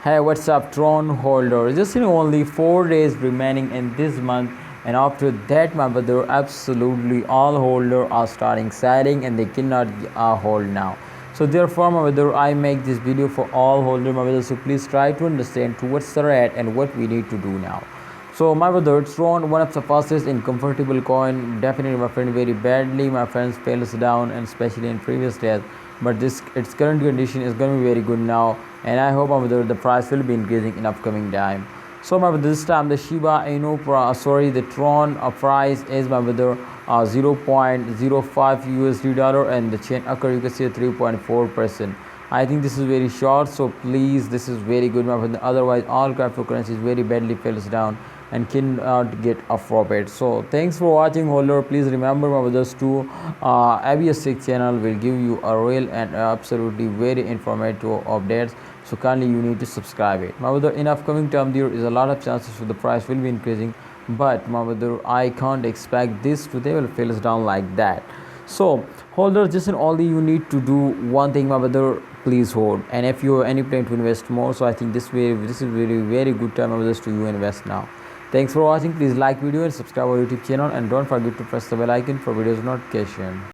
Hey, what's up, Tron holder? Just only 4 days remaining in this month, and after that, my brother, absolutely all holders are starting selling and they cannot hold now. So therefore, my brother, I make this video for all holders, my brother. So please try to understand to what's the rate and what we need to do now. So my brother, Tron, one of the fastest and comfortable coin. Definitely, my friend, very badly. My friends fails down, and especially in previous days. But this its current condition is going to be very good now, and I hope my brother, the price will be increasing in upcoming time. So my brother, this time the Shiba Inu, the Tron price is my brother 0.05 USD dollar, and the chain occur you can see 3.4%. I think this is very short, so please, this is very good, my brother. Otherwise, all cryptocurrencies very badly falls down and cannot get a profit. So thanks for watching, holder. Please remember, my brothers, to ABS6 channel will give you a real and absolutely very informative updates. So kindly you need to subscribe it, my brother. In upcoming term, there is a lot of chances so the price will be increasing, but my brother, I can't expect this to they will fall down like that. So holders, just only you need to do one thing, my brother. Please hold, and if you have any plan to invest more, so I think this is very good time, my brothers, to you invest now. Thanks for watching. Please like video and subscribe our YouTube channel, and don't forget to press the bell icon for videos notification.